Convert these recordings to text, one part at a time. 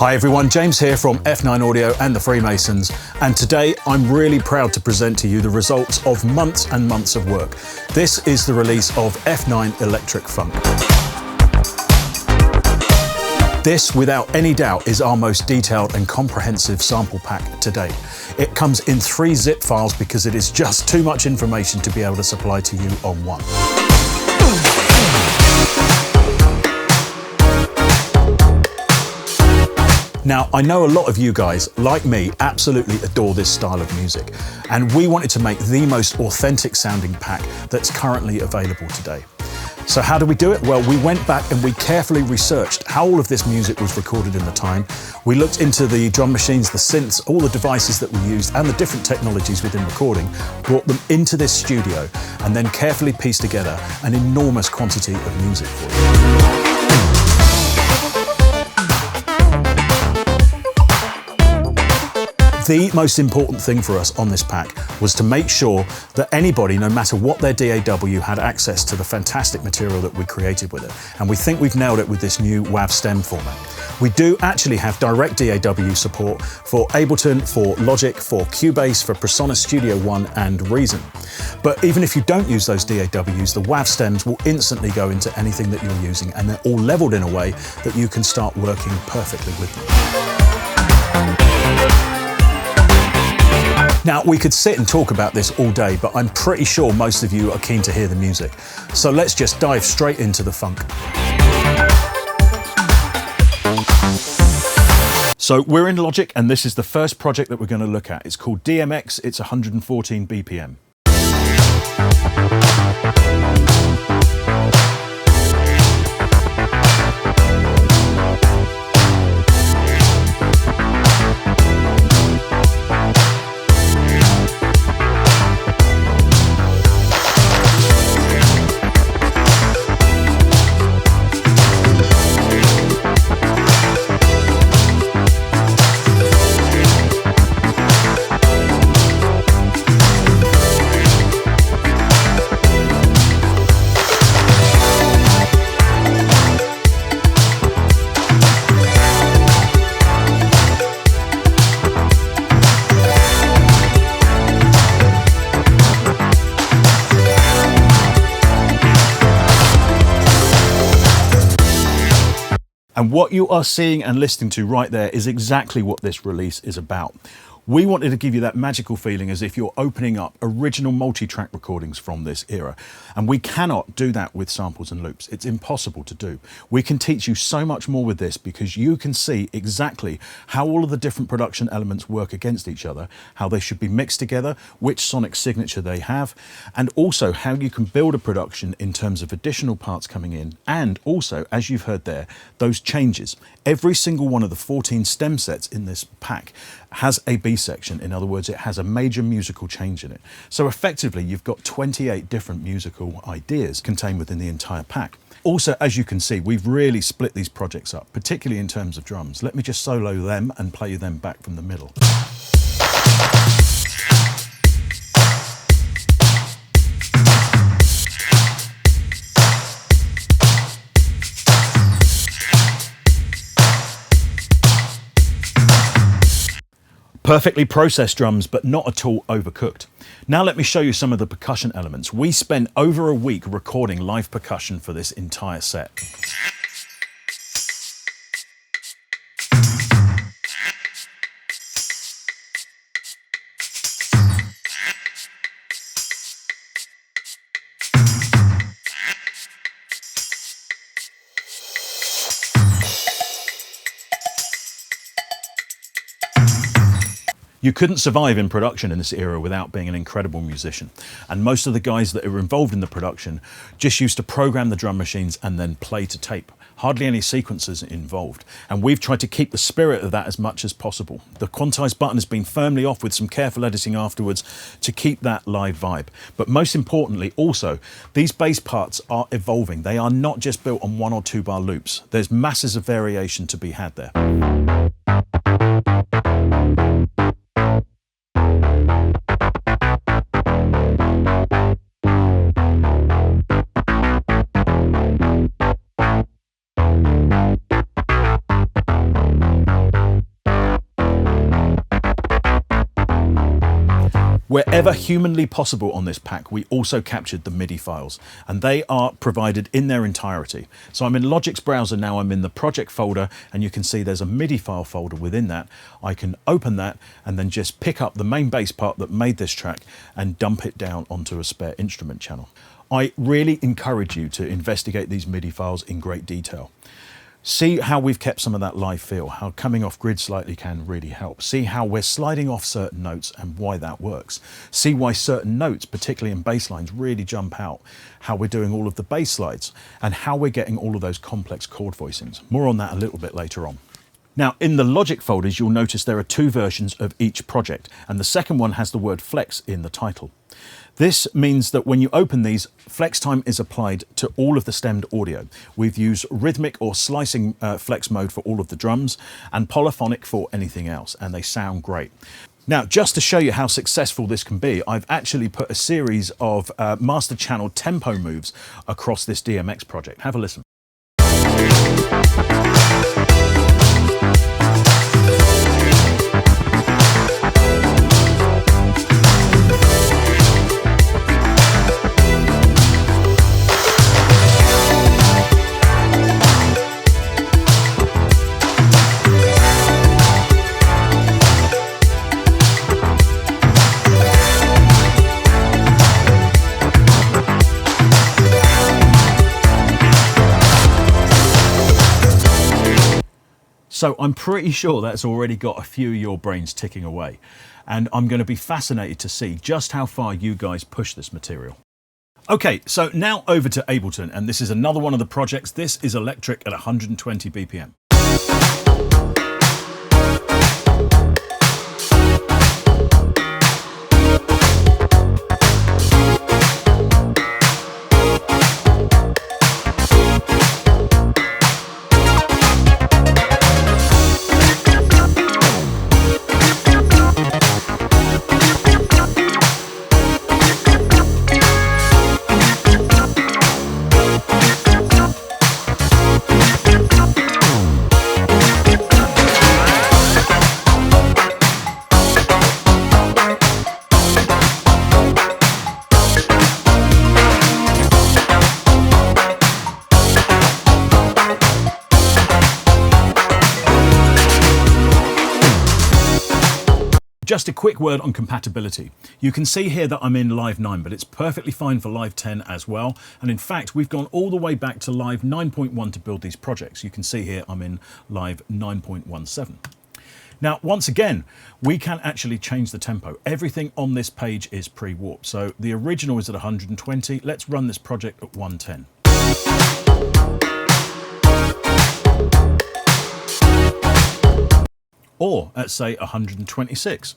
Hi everyone, James here from F9 Audio and the Freemasons, and today I'm really proud to present to you the results of months and months of work. This is the release of F9 Electric Funk. This, without any doubt, is our most detailed and comprehensive sample pack to date. It comes in 3 zip files because it is just too much information to be able to supply to you on one. Now, I know a lot of you guys, like me, absolutely adore this style of music, and we wanted to make the most authentic sounding pack that's currently available today. So how do we do it? Well, we went back and we carefully researched how all of this music was recorded in the time. We looked into the drum machines, the synths, all the devices that we used and the different technologies within recording, brought them into this studio and then carefully pieced together an enormous quantity of music for you. The most important thing for us on this pack was to make sure that anybody, no matter what their DAW, had access to the fantastic material that we created with it. And we think we've nailed it with this new WAV stem format. We do actually have direct DAW support for Ableton, for Logic, for Cubase, for PreSonus Studio One and Reason. But even if you don't use those DAWs, the WAV stems will instantly go into anything that you're using, and they're all leveled in a way that you can start working perfectly with them. Now, we could sit and talk about this all day, but I'm pretty sure most of you are keen to hear the music. So let's just dive straight into the funk. So we're in Logic, and this is the first project that we're going to look at. It's called DMX, it's 114 BPM. And what you are seeing and listening to right there is exactly what this release is about. We wanted to give you that magical feeling as if you're opening up original multi-track recordings from this era. And we cannot do that with samples and loops. It's impossible to do. We can teach you so much more with this because you can see exactly how all of the different production elements work against each other, how they should be mixed together, which sonic signature they have, and also how you can build a production in terms of additional parts coming in. And also, as you've heard there, those changes. Every single one of the 14 stem sets in this pack has a B section. In other words, it has a major musical change in it. So effectively, you've got 28 different musical ideas contained within the entire pack. Also, as you can see, we've really split these projects up, particularly in terms of drums. Let me just solo them and play them back from the middle. Perfectly processed drums, but not at all overcooked. Now let me show you some of the percussion elements. We spent over a week recording live percussion for this entire set. You couldn't survive in production in this era without being an incredible musician. And most of the guys that were involved in the production just used to program the drum machines and then play to tape. Hardly any sequences involved. And we've tried to keep the spirit of that as much as possible. The quantize button has been firmly off with some careful editing afterwards to keep that live vibe. But most importantly, also, these bass parts are evolving. They are not just built on 1 or 2 bar loops. There's masses of variation to be had there. Wherever humanly possible on this pack, we also captured the MIDI files, and they are provided in their entirety. So I'm in Logic's browser now, I'm in the project folder, and you can see there's a MIDI file folder within that. I can open that and then just pick up the main bass part that made this track and dump it down onto a spare instrument channel. I really encourage you to investigate these MIDI files in great detail. See how we've kept some of that live feel, how coming off grid slightly can really help. See how we're sliding off certain notes and why that works. See why certain notes, particularly in bass lines, really jump out. How we're doing all of the bass slides and how we're getting all of those complex chord voicings. More on that a little bit later on. Now, in the Logic folders, you'll notice there are two versions of each project, and the second one has the word flex in the title. This means that when you open these, flex time is applied to all of the stemmed audio. We've used rhythmic or slicing flex mode for all of the drums and polyphonic for anything else, and they sound great. Now, just to show you how successful this can be, I've actually put a series of master channel tempo moves across this DMX project. Have a listen. So I'm pretty sure that's already got a few of your brains ticking away. And I'm going to be fascinated to see just how far you guys push this material. Okay, so now over to Ableton, and this is another one of the projects. This is electric at 120 BPM. Just a quick word on compatibility. You can see here that I'm in Live 9, but it's perfectly fine for Live 10 as well. And in fact, we've gone all the way back to Live 9.1 to build these projects. You can see here I'm in Live 9.17. Now, once again, we can actually change the tempo. Everything on this page is pre-warped. So the original is at 120. Let's run this project at 110. Or at, say, 126.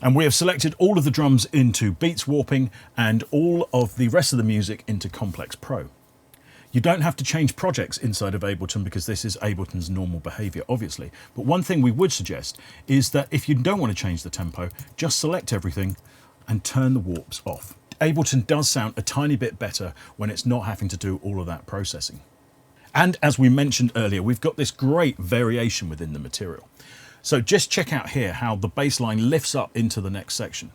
And we have selected all of the drums into Beats Warping and all of the rest of the music into Complex Pro. You don't have to change projects inside of Ableton because this is Ableton's normal behavior, obviously. But one thing we would suggest is that if you don't want to change the tempo, just select everything and turn the warps off. Ableton does sound a tiny bit better when it's not having to do all of that processing. And as we mentioned earlier, we've got this great variation within the material. So just check out here how the bass line lifts up into the next section.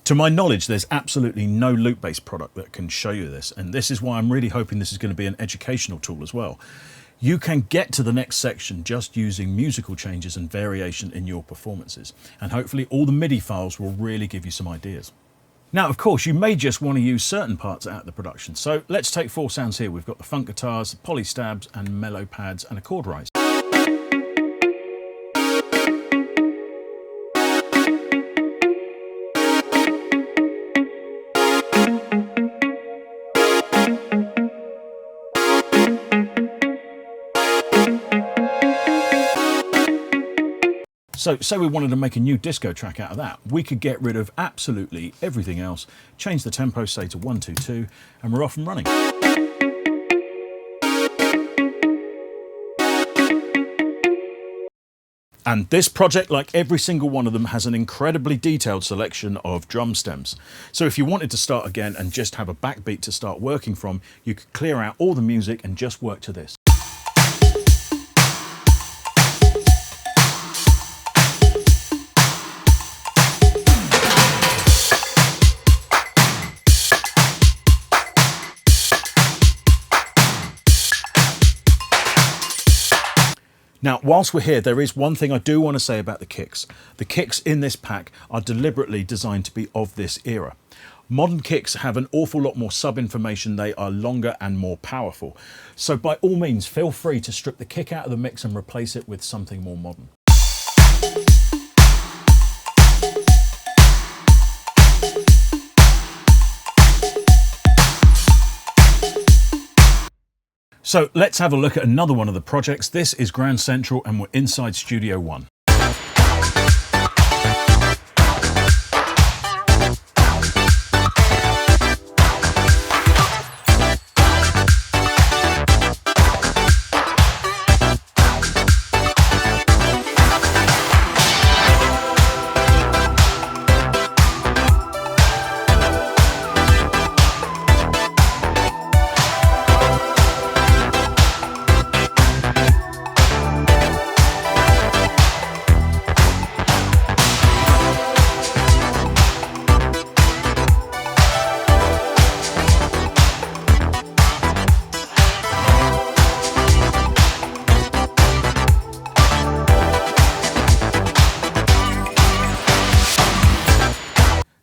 To my knowledge, there's absolutely no loop-based product that can show you this, and this is why I'm really hoping this is going to be an educational tool as well. You can get to the next section just using musical changes and variation in your performances, and hopefully all the MIDI files will really give you some ideas. Now, of course, you may just want to use certain parts out of the production, so let's take four sounds here. We've got the funk guitars, poly stabs, and mellow pads, and a chord rise. So say we wanted to make a new disco track out of that, we could get rid of absolutely everything else, change the tempo, say to 122, and we're off and running. And this project, like every single one of them, has an incredibly detailed selection of drum stems. So if you wanted to start again and just have a backbeat to start working from, you could clear out all the music and just work to this. Now, whilst we're here, there is one thing I do want to say about the kicks. The kicks in this pack are deliberately designed to be of this era. Modern kicks have an awful lot more sub-information, they are longer and more powerful. So by all means, feel free to strip the kick out of the mix and replace it with something more modern. So let's have a look at another one of the projects. This is Grand Central and we're inside Studio One.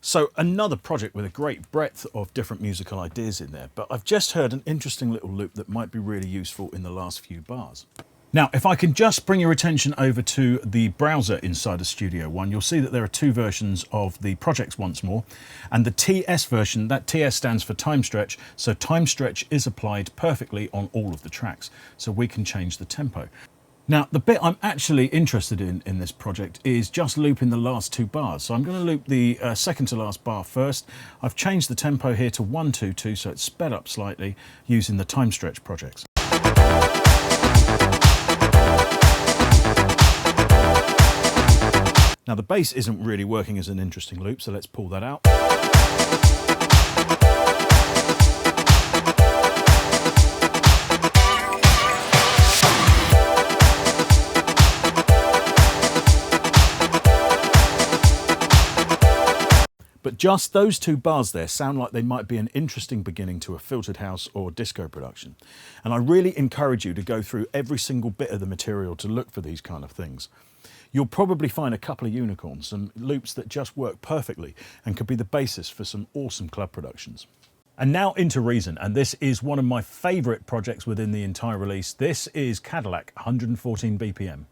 So another project with a great breadth of different musical ideas in there, but I've just heard an interesting little loop that might be really useful in the last few bars. Now, if I can just bring your attention over to the browser inside of Studio One, you'll see that there are two versions of the projects once more, and the TS version, that TS stands for time stretch, so time stretch is applied perfectly on all of the tracks, so we can change the tempo. Now, the bit I'm actually interested in this project is just looping the last two bars. So I'm going to loop the second to last bar first. I've changed the tempo here to 122, so it's sped up slightly using the time stretch projects. Now, the bass isn't really working as an interesting loop, so let's pull that out. But just those two bars there sound like they might be an interesting beginning to a filtered house or disco production. And I really encourage you to go through every single bit of the material to look for these kind of things. You'll probably find a couple of unicorns, some loops that just work perfectly and could be the basis for some awesome club productions. And now into Reason, and this is one of my favourite projects within the entire release. This is Cadillac 114 BPM.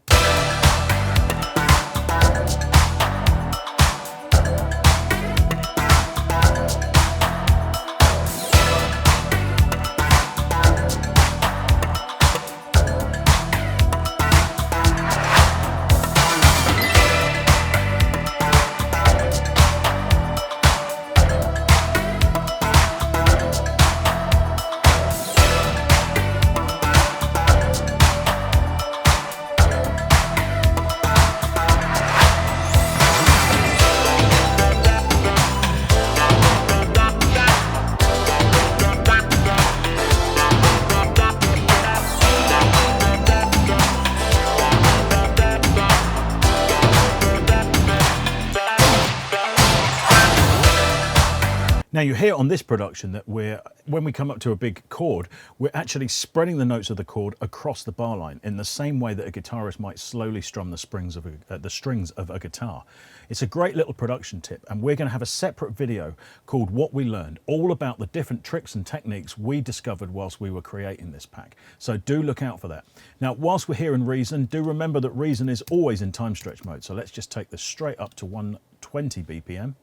Now you hear on this production that when we come up to a big chord, we're actually spreading the notes of the chord across the bar line in the same way that a guitarist might slowly strum the strings of a guitar. It's a great little production tip, and we're going to have a separate video called What We Learned, all about the different tricks and techniques we discovered whilst we were creating this pack. So do look out for that. Now, whilst we're here in Reason, do remember that Reason is always in time stretch mode. So let's just take this straight up to 120 BPM.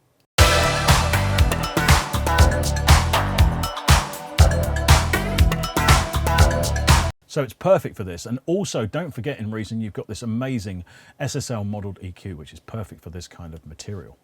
So it's perfect for this. And also don't forget in Reason, you've got this amazing SSL modeled EQ, which is perfect for this kind of material.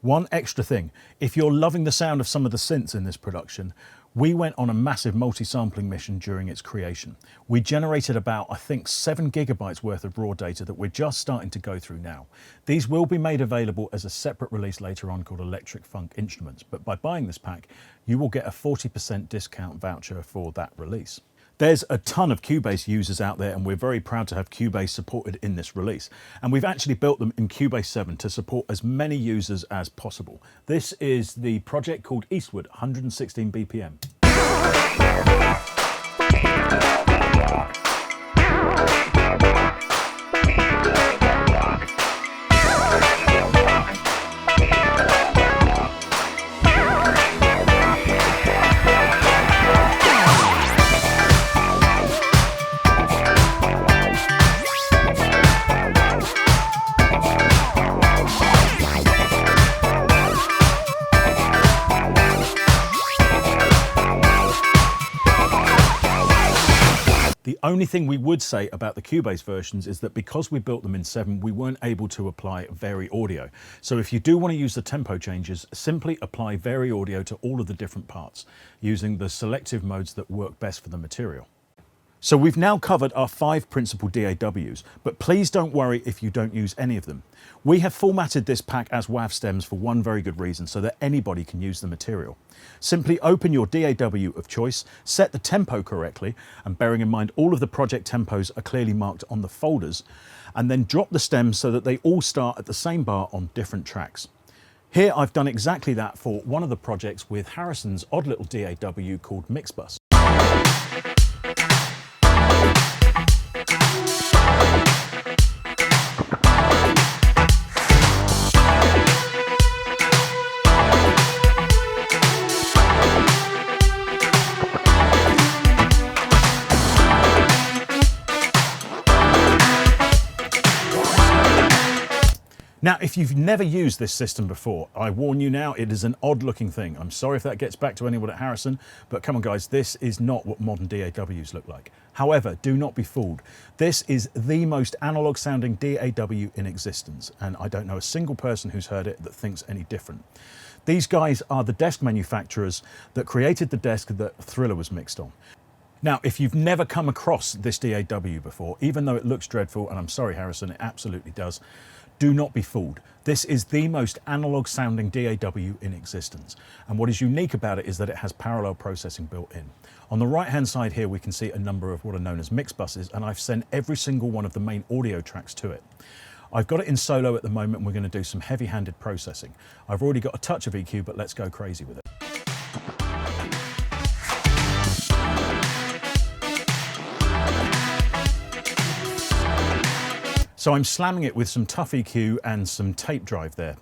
One extra thing, if you're loving the sound of some of the synths in this production, we went on a massive multi-sampling mission during its creation. We generated about, I think, 7 gigabytes worth of raw data that we're just starting to go through now. These will be made available as a separate release later on called Electro Funk Instruments, but by buying this pack, you will get a 40% discount voucher for that release. There's a ton of Cubase users out there, and we're very proud to have Cubase supported in this release. And we've actually built them in Cubase 7 to support as many users as possible. This is the project called Eastwood, 116 BPM. The only thing we would say about the Cubase versions is that because we built them in 7, we weren't able to apply Vari Audio. So if you do want to use the tempo changes, simply apply Vari Audio to all of the different parts, using the selective modes that work best for the material. So we've now covered our 5 principal DAWs, but please don't worry if you don't use any of them. We have formatted this pack as WAV stems for one very good reason, so that anybody can use the material. Simply open your DAW of choice, set the tempo correctly, and bearing in mind all of the project tempos are clearly marked on the folders, and then drop the stems so that they all start at the same bar on different tracks. Here I've done exactly that for one of the projects with Harrison's odd little DAW called Mixbus. Now, if you've never used this system before, I warn you now, it is an odd looking thing. I'm sorry if that gets back to anyone at Harrison, but come on guys, this is not what modern DAWs look like. However, do not be fooled. This is the most analog sounding DAW in existence, and I don't know a single person who's heard it that thinks any different. These guys are the desk manufacturers that created the desk that Thriller was mixed on. Now, if you've never come across this DAW before, even though it looks dreadful, and I'm sorry Harrison, it absolutely does, do not be fooled. This is the most analog sounding DAW in existence. And what is unique about it is that it has parallel processing built in. On the right hand side here, we can see a number of what are known as mix buses, and I've sent every single one of the main audio tracks to it. I've got it in solo at the moment, and we're going to do some heavy handed processing. I've already got a touch of EQ, but let's go crazy with it. So I'm slamming it with some tough EQ and some tape drive there.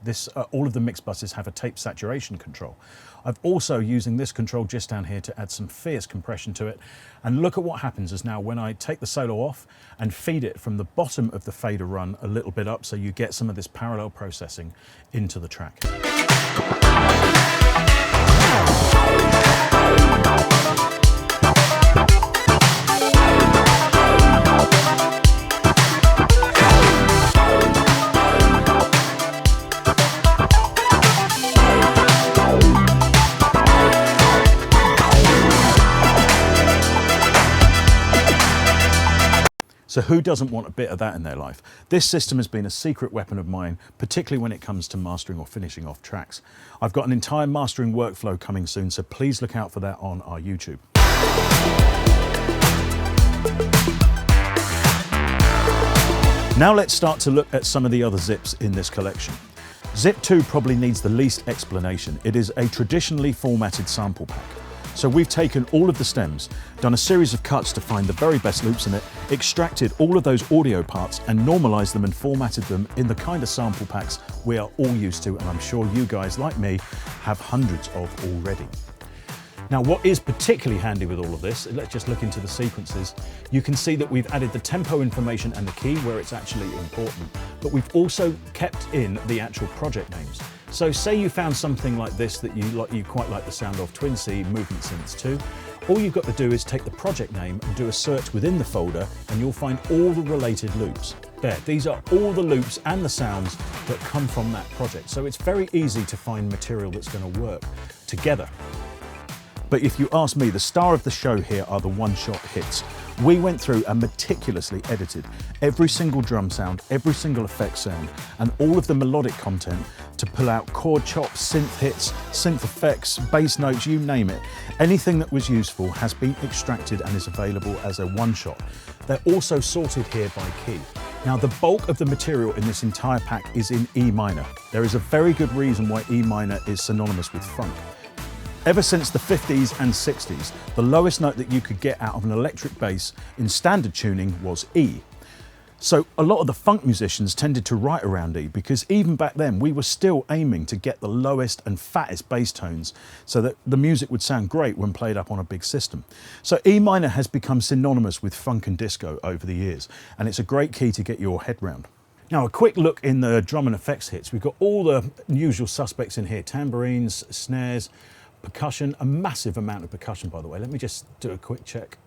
All of the mix buses have a tape saturation control. I've also using this control just down here to add some fierce compression to it. And look at what happens is now when I take the solo off and feed it from the bottom of the fader run a little bit up, so you get some of this parallel processing into the track. So who doesn't want a bit of that in their life? This system has been a secret weapon of mine, particularly when it comes to mastering or finishing off tracks. I've got an entire mastering workflow coming soon, so please look out for that on our YouTube. Now let's start to look at some of the other zips in this collection. Zip 2 probably needs the least explanation. It is a traditionally formatted sample pack. So we've taken all of the stems, done a series of cuts to find the very best loops in it, extracted all of those audio parts and normalized them and formatted them in the kind of sample packs we are all used to, and I'm sure you guys, like me, have hundreds of already. Now, what is particularly handy with all of this, let's just look into the sequences. You can see that we've added the tempo information and the key where it's actually important, but we've also kept in the actual project names. So say you found something like this that you quite like the sound of, Twin C Movement Synths 2, All you've got to do is take the project name and do a search within the folder, and you'll find all the related loops. There, these are all the loops and the sounds that come from that project. So it's very easy to find material that's going to work together. But if you ask me, the star of the show here are the one-shot hits. We went through and meticulously edited every single drum sound, every single effect sound, and all of the melodic content to pull out chord chops, synth hits, synth effects, bass notes, you name it. Anything that was useful has been extracted and is available as a one-shot. They're also sorted here by key. Now, the bulk of the material in this entire pack is in E minor. There is a very good reason why E minor is synonymous with funk. Ever since the 50s and 60s, the lowest note that you could get out of an electric bass in standard tuning was E. So a lot of the funk musicians tended to write around E, because even back then we were still aiming to get the lowest and fattest bass tones so that the music would sound great when played up on a big system. So E minor has become synonymous with funk and disco over the years, and it's a great key to get your head round. Now, a quick look in the drum and effects hits. We've got all the usual suspects in here: tambourines, snares, percussion, a massive amount of percussion, by the way. Let me just do a quick check.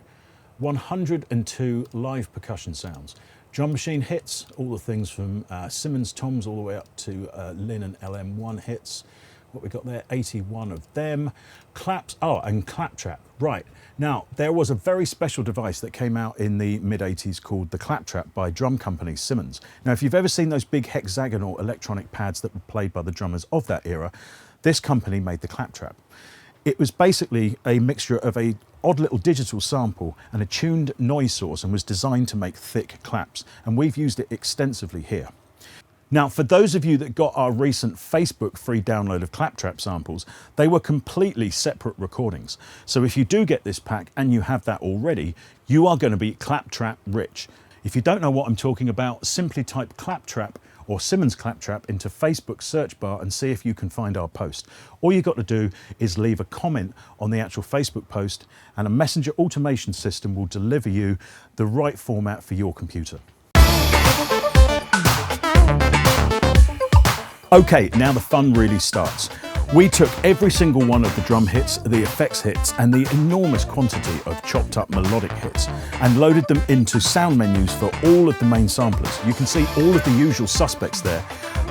102 live percussion sounds. Drum machine hits, all the things from Simmons toms all the way up to Linn and LM1 hits. What we got there, 81 of them. Claps, oh, and claptrap, right. Now, there was a very special device that came out in the mid-80s called the claptrap by drum company Simmons. Now, if you've ever seen those big hexagonal electronic pads that were played by the drummers of that era, this company made the claptrap. It was basically a mixture of a odd little digital sample and a tuned noise source, and was designed to make thick claps. And we've used it extensively here. Now, for those of you that got our recent Facebook free download of claptrap samples, they were completely separate recordings. So if you do get this pack and you have that already, you are going to be claptrap rich. If you don't know what I'm talking about, simply type claptrap or Simmons claptrap into Facebook search bar and see if you can find our post. All you've got to do is leave a comment on the actual Facebook post, and a messenger automation system will deliver you the right format for your computer. Okay, now the fun really starts. We took every single one of the drum hits, the effects hits, and the enormous quantity of chopped up melodic hits, and loaded them into sound menus for all of the main samplers. You can see all of the usual suspects there,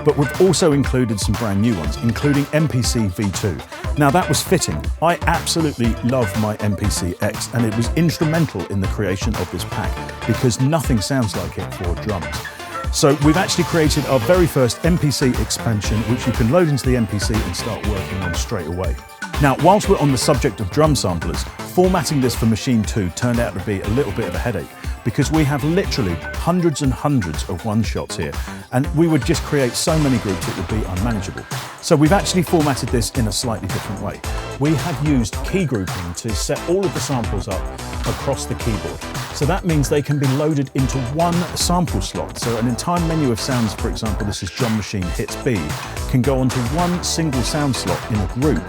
but we've also included some brand new ones, including MPC V2. Now, that was fitting. I absolutely love my MPC X, and it was instrumental in the creation of this pack, because nothing sounds like it for drums. So we've actually created our very first MPC expansion, which you can load into the MPC and start working on straight away. Now, whilst we're on the subject of drum samplers, formatting this for Machine 2 turned out to be a little bit of a headache, because we have literally hundreds and hundreds of one-shots here, and we would just create so many groups it would be unmanageable. So we've actually formatted this in a slightly different way. We have used key grouping to set all of the samples up across the keyboard. So that means they can be loaded into one sample slot. So an entire menu of sounds, for example, this is Drum Machine Hits B, can go onto one single sound slot in a group.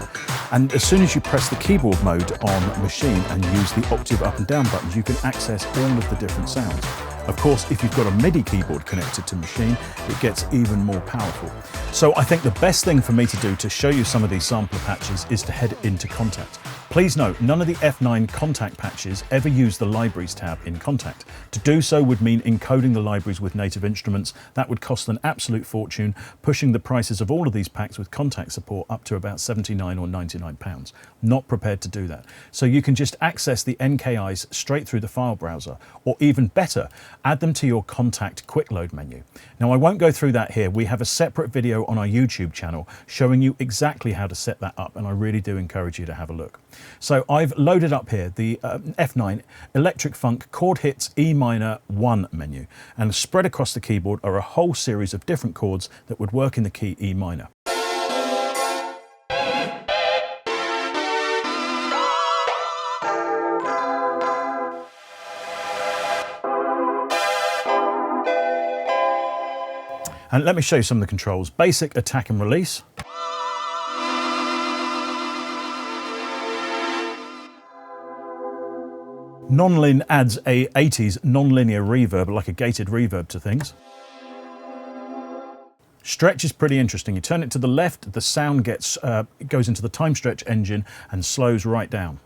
And as soon as you press the keyboard mode on Machine and use the octave up and down buttons, you can access all of the different sounds. Of course, if you've got a MIDI keyboard connected to Machine, it gets even more powerful. So I think the best thing for me to do to show you some of these sampler patches is to head into Contact. Please note, none of the F9 Contact patches ever use the Libraries tab in Contact. To do so would mean encoding the libraries with native instruments. That would cost an absolute fortune, pushing the prices of all of these packs with Contact support up to about £79 or £99. Not prepared to do that. So you can just access the NKIs straight through the file browser, or even better, add them to your Contact quick load menu. Now, I won't go through that here. We have a separate video on our YouTube channel showing you exactly how to set that up, and I really do encourage you to have a look. So I've loaded up here the F9 Electric Funk Chord Hits E minor 1 menu, and spread across the keyboard are a whole series of different chords that would work in the key E minor. And let me show you some of the controls. Basic attack and release. Non-lin adds a 80s non-linear reverb, like a gated reverb to things. Stretch is pretty interesting. You turn it to the left, the sound goes into the time stretch engine and slows right down.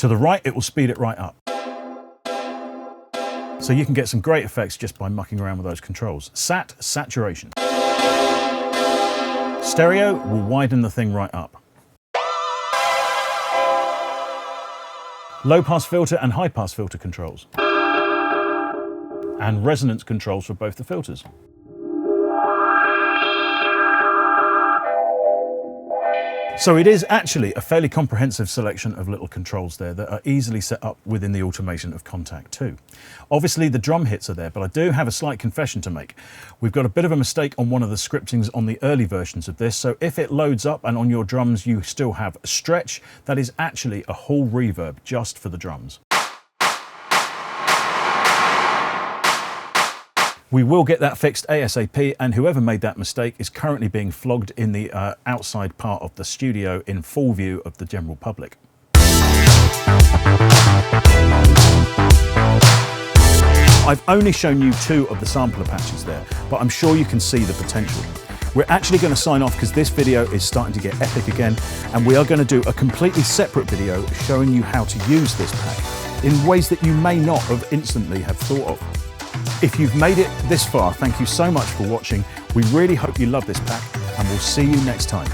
To the right, it will speed it right up. So you can get some great effects just by mucking around with those controls. Sat, saturation. Stereo will widen the thing right up. Low pass filter and high pass filter controls. And resonance controls for both the filters. So it is actually a fairly comprehensive selection of little controls there that are easily set up within the automation of Kontakt 2. Obviously the drum hits are there, but I do have a slight confession to make. We've got a bit of a mistake on one of the scriptings on the early versions of this, so if it loads up and on your drums you still have stretch, that is actually a whole reverb just for the drums. We will get that fixed ASAP, and whoever made that mistake is currently being flogged in the outside part of the studio in full view of the general public. I've only shown you 2 of the sampler patches there, but I'm sure you can see the potential. We're actually going to sign off because this video is starting to get epic again, and we are going to do a completely separate video showing you how to use this pack in ways that you may not have instantly have thought of. If you've made it this far, thank you so much for watching. We really hope you love this pack, and we'll see you next time.